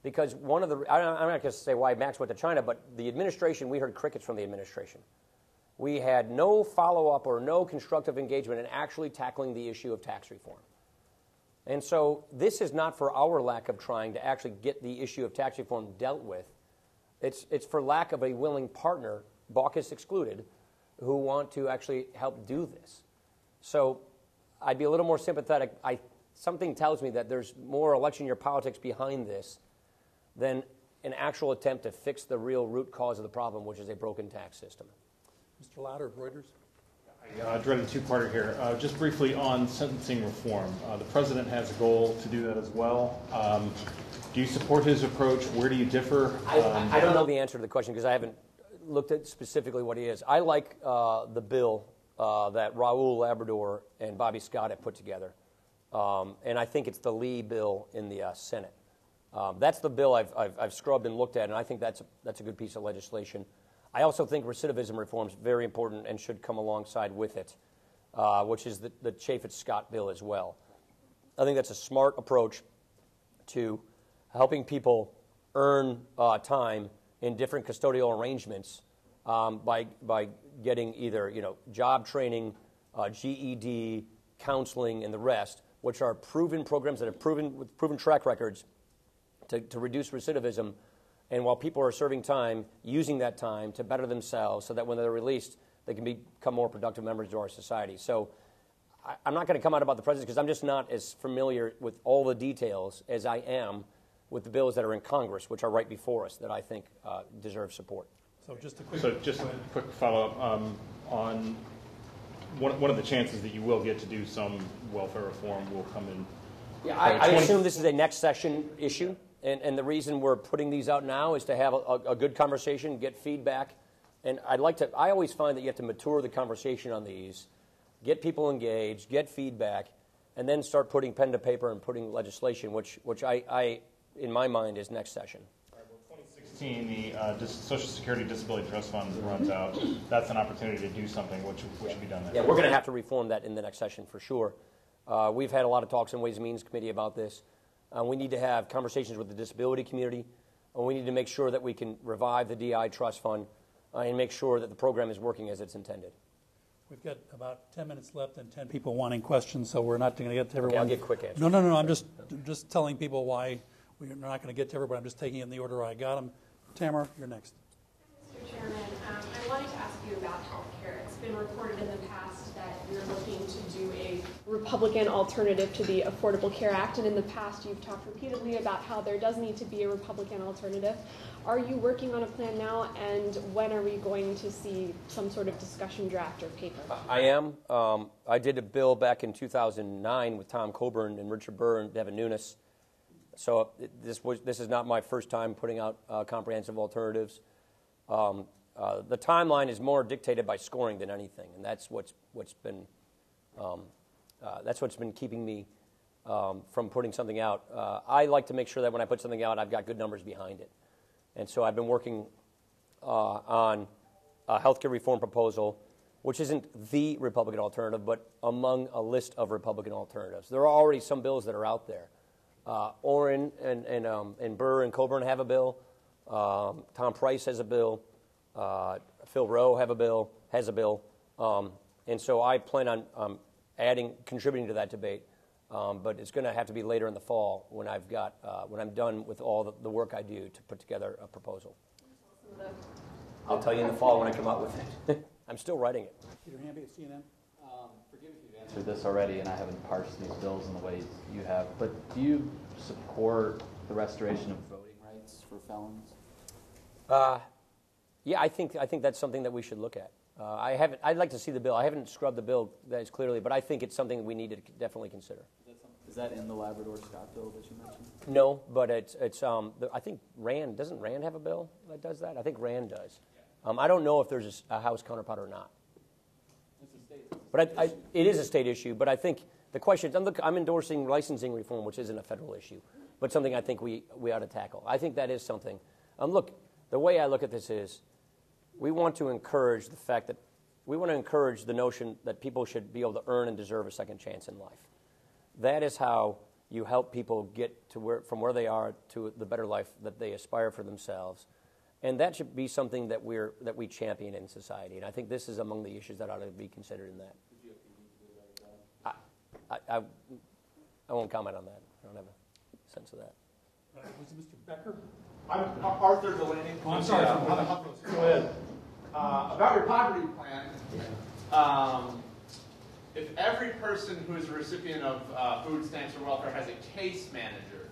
Because I'm not going to say why Max went to China, but the administration, we heard crickets from the administration. We had no follow-up or no constructive engagement in actually tackling the issue of tax reform. And so this is not for our lack of trying to actually get the issue of tax reform dealt with. It's for lack of a willing partner, Baucus excluded, who want to actually help do this. So I'd be a little more sympathetic. Something tells me that there's more election year politics behind this than an actual attempt to fix the real root cause of the problem, which is a broken tax system. Mr. Lauder of Reuters. I Dreaded two-parter here. Just briefly on sentencing reform. The president has a goal to do that as well. Do you support his approach? Where do you differ? I don't know the answer to the question because I haven't looked at specifically what he is. I like the bill that Raul Labrador and Bobby Scott have put together. And I think it's the Lee bill in the Senate. That's the bill I've scrubbed and looked at, and I think that's a good piece of legislation. I also think recidivism reform is very important and should come alongside with it, which is the Chaffetz-Scott bill as well. I think that's a smart approach to helping people earn time in different custodial arrangements by getting either job training, GED, counseling, and the rest, which are proven programs that have proven track records to reduce recidivism. And while people are serving time, using that time to better themselves so that when they're released, they can become more productive members of our society. So I'm not going to come out about the president because I'm just not as familiar with all the details as I am with the bills that are in Congress, which are right before us, that I think deserve support. So just a quick follow-up on one of the chances that you will get to do some welfare reform will come in. Yeah, I assume this is a next session issue. And the reason we're putting these out now is to have a good conversation, get feedback. And I always find that you have to mature the conversation on these, get people engaged, get feedback, and then start putting pen to paper and putting legislation, which I in my mind, is next session. All right, well, 2016, the Social Security Disability Trust Fund runs out. That's an opportunity to do something which should be done then. Yeah, we're going to have to reform that in the next session for sure. We've had a lot of talks in Ways and Means Committee about this. We need to have conversations with the disability community. We need to make sure that we can revive the DI Trust Fund and make sure that the program is working as it's intended. We've got about 10 minutes left and 10 people wanting questions, so we're not going to get to everyone. Okay, I'll get quick answers. No. I'm just telling people why we're not going to get to everybody. I'm just taking it in the order I got them. Tamara, you're next. Mr. Chairman, I wanted to ask you about health care. It's been reported in the past that you're looking to do a Republican alternative to the Affordable Care Act, and in the past you've talked repeatedly about how there does need to be a Republican alternative. Are you working on a plan now, and when are we going to see some sort of discussion draft or paper? I am. I did a bill back in 2009 with Tom Coburn and Richard Burr and Devin Nunes. So this is not my first time putting out comprehensive alternatives. The timeline is more dictated by scoring than anything, and that's what's been keeping me from putting something out. I like to make sure that when I put something out, I've got good numbers behind it, and so I've been working on a healthcare reform proposal, which isn't the Republican alternative, but among a list of Republican alternatives. There are already some bills that are out there. Orrin and Burr and Coburn have a bill. Tom Price has a bill. Phil Rowe has a bill. And so I plan on contributing to that debate. But it's going to have to be later in the fall when I'm done with all the work I do to put together a proposal. I'll tell you in the fall when I come out with it. I'm still writing it. Peter Hamby at CNN. Forgive me if you've answered this already, and I haven't parsed these bills in the ways you have, but do you support the restoration of voting rights for felons? Yeah, I think that's something that we should look at. I'd like to see the bill. I haven't scrubbed the bill that is clearly, but I think it's something we need to definitely consider. Is that in the Labrador Scott bill that you mentioned? No, but it's I think doesn't Rand have a bill that does that? I think Rand does. I don't know if there's a House counterpart or not. It's a state. But it is a state issue. But I think the question is, I'm endorsing licensing reform, which isn't a federal issue, but something I think we ought to tackle. I think that is something. Look, the way I look at this is, we want to encourage the notion that people should be able to earn and deserve a second chance in life. That is how you help people get to from where they are to the better life that they aspire for themselves. And that should be something that we champion in society. And I think this is among the issues that ought to be considered in that. I won't comment on that. I don't have a sense of that. Was it Mr. Becker? I'm Arthur Delaney. Oh, I'm sorry. Go ahead. About your poverty plan, if every person who is a recipient of food stamps or welfare has a case manager,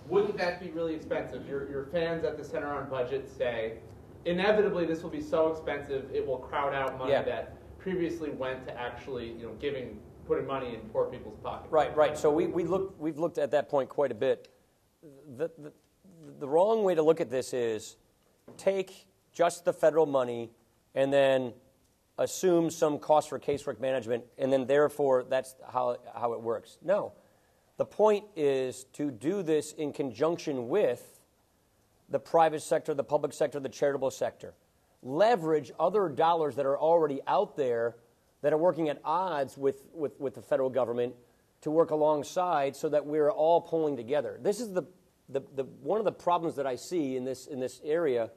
wouldn't that be really expensive? Your fans at the Center on Budget say, inevitably this will be so expensive it will crowd out money that previously went to actually, putting money in poor people's pockets. Right. So we've looked at that point quite a bit. The wrong way to look at this is take just the federal money and then assume some cost for casework management, and then therefore that's how it works. No. The point is to do this in conjunction with the private sector, the public sector, the charitable sector. Leverage other dollars that are already out there that are working at odds with the federal government to work alongside so that we're all pulling together. This is the one of the problems that I see in this area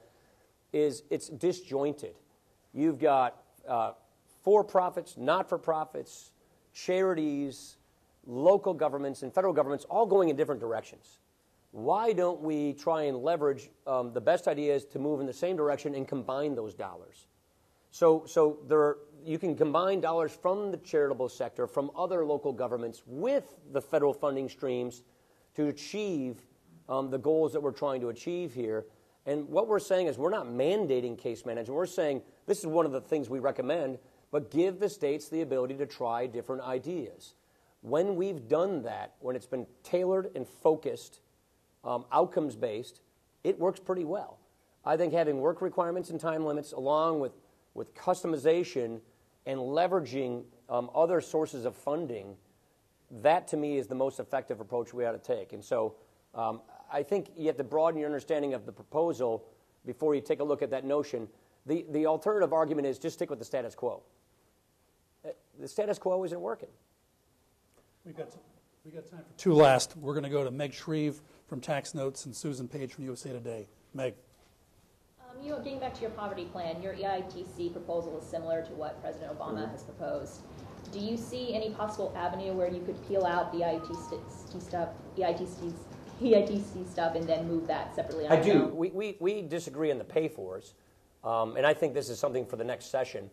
is it's disjointed. You've got for-profits, not-for-profits, charities, local governments, and federal governments all going in different directions. Why don't we try and leverage the best ideas to move in the same direction and combine those dollars? So you can combine dollars from the charitable sector, from other local governments, with the federal funding streams to achieve the goals that we're trying to achieve here. And what we're saying is we're not mandating case management. We're saying this is one of the things we recommend, but give the states the ability to try different ideas. When we've done that, when it's been tailored and focused, outcomes-based, it works pretty well. I think having work requirements and time limits along with customization and leveraging other sources of funding, that to me is the most effective approach we ought to take. And so I think you have to broaden your understanding of the proposal before you take a look at that notion. The alternative argument is just stick with the status quo. The status quo isn't working. We've got time for two last. We're going to go to Meg Shreve from Tax Notes and Susan Page from USA Today. Meg. Getting back to your poverty plan, your EITC proposal is similar to what President Obama has proposed. Do you see any possible avenue where you could peel out the EITC stuff and then move that separately? I do. We disagree on the pay-fors, and I think this is something for the next session.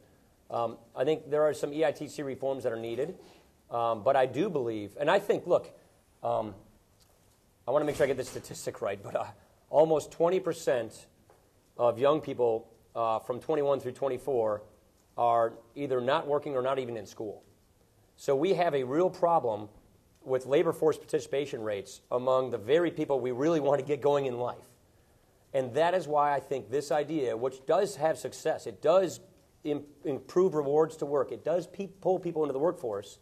I think there are some EITC reforms that are needed, but I do believe, and I think, look, I want to make sure I get this statistic right, but almost 20% of young people from 21 through 24 are either not working or not even in school. So we have a real problem with labor force participation rates among the very people we really want to get going in life. And that is why I think this idea, which does have success, it does improve rewards to work, it does pull people into the workforce,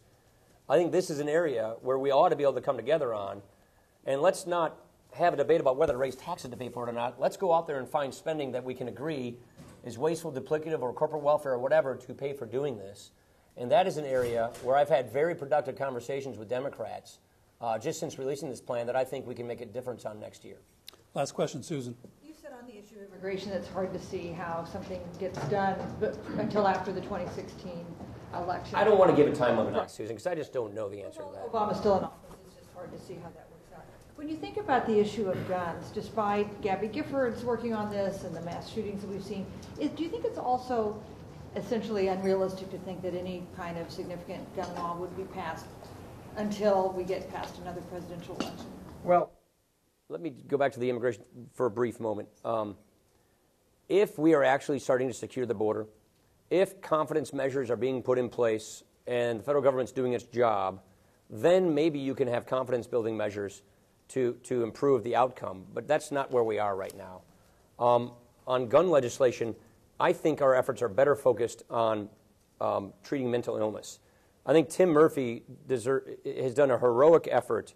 I think this is an area where we ought to be able to come together on. And let's not have a debate about whether to raise taxes to pay for it or not. Let's go out there and find spending that we can agree is wasteful, duplicative, or corporate welfare or whatever to pay for doing this. And that is an area where I've had very productive conversations with Democrats just since releasing this plan that I think we can make a difference on next year. Last question, Susan. You said on the issue of immigration it's hard to see how something gets done until after the 2016 election. I don't want to give a time limit on Susan, because I just don't know the answer to that. Obama's still in office. It's just hard to see how that works out. When you think about the issue of guns, despite Gabby Giffords working on this and the mass shootings that we've seen, do you think it's also essentially unrealistic to think that any kind of significant gun law would be passed until we get past another presidential election? Well, let me go back to the immigration for a brief moment. If we are actually starting to secure the border, if confidence measures are being put in place and the federal government's doing its job, then maybe you can have confidence-building measures to improve the outcome. But that's not where we are right now. On gun legislation, I think our efforts are better focused on treating mental illness. I think Tim Murphy has done a heroic effort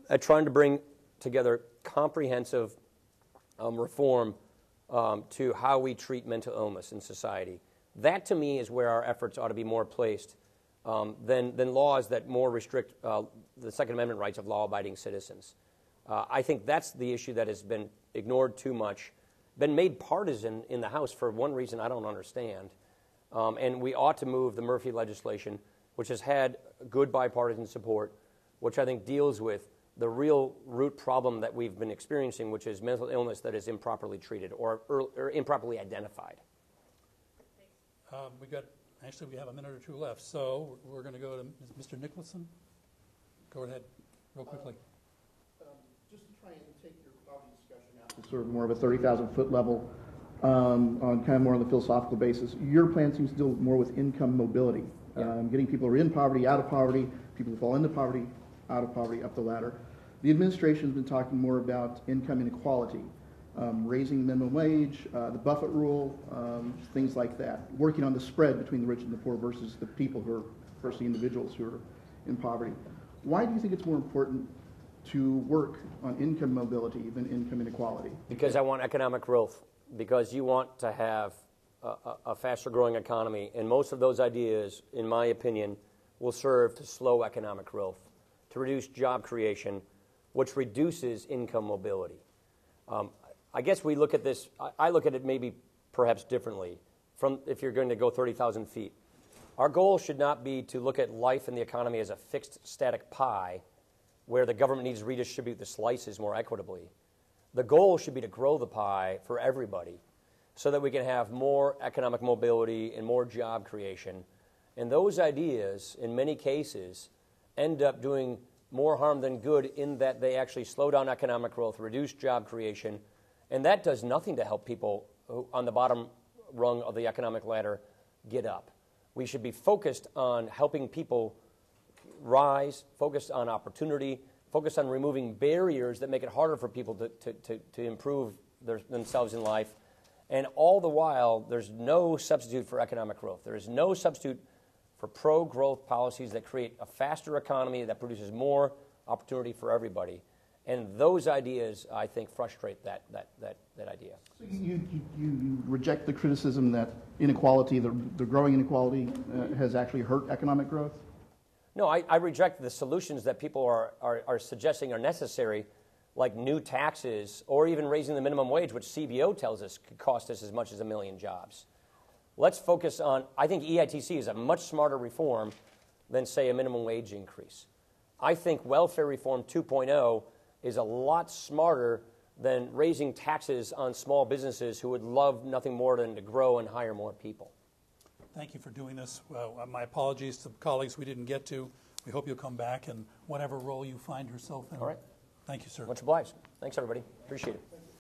at trying to bring together comprehensive reform to how we treat mental illness in society. That, to me, is where our efforts ought to be more placed than laws that more restrict the Second Amendment rights of law-abiding citizens. I think that's the issue that has been ignored too much, been made partisan in the House for one reason I don't understand. And we ought to move the Murphy legislation, which has had good bipartisan support, which I think deals with the real root problem that we've been experiencing, which is mental illness that is improperly treated or improperly identified. We have a minute or two left, so we're going to go to Mr. Nicholson. Go ahead, real quickly. Just to try and take your poverty discussion out to sort of more of a 30,000-foot level, on kind of more on the philosophical basis. Your plan seems to deal more with income mobility, getting people who are in poverty, out of poverty, people who fall into poverty, out of poverty, up the ladder. The administration's been talking more about income inequality, raising the minimum wage, the Buffett rule, things like that, working on the spread between the rich and the poor versus the people who are, versus the individuals who are in poverty. Why do you think it's more important to work on income mobility than income inequality? Because I want economic growth, because you want to have a faster growing economy, and most of those ideas, in my opinion, will serve to slow economic growth, to reduce job creation, which reduces income mobility. I guess we look at this, I look at it maybe perhaps differently, from if you're going to go 30,000 feet. Our goal should not be to look at life and the economy as a fixed static pie where the government needs to redistribute the slices more equitably. The goal should be to grow the pie for everybody so that we can have more economic mobility and more job creation. And those ideas, in many cases, end up doing more harm than good in that they actually slow down economic growth, reduce job creation, and that does nothing to help people who, on the bottom rung of the economic ladder, get up. We should be focused on helping people rise, focused on opportunity, focused on removing barriers that make it harder for people to improve themselves in life. And all the while, there's no substitute for economic growth. There is no substitute for pro-growth policies that create a faster economy that produces more opportunity for everybody. And those ideas, I think, frustrate that idea. So you reject the criticism that inequality, the growing inequality, has actually hurt economic growth? No, I reject the solutions that people are suggesting are necessary, like new taxes or even raising the minimum wage, which CBO tells us could cost us as much as 1 million jobs. Let's focus on, I think EITC is a much smarter reform than, say, a minimum wage increase. I think welfare reform 2.0 is a lot smarter than raising taxes on small businesses who would love nothing more than to grow and hire more people. Thank you for doing this. My apologies to colleagues we didn't get to. We hope you'll come back in whatever role you find yourself in. All right. Thank you, sir. Much obliged. Thanks, everybody. Appreciate it.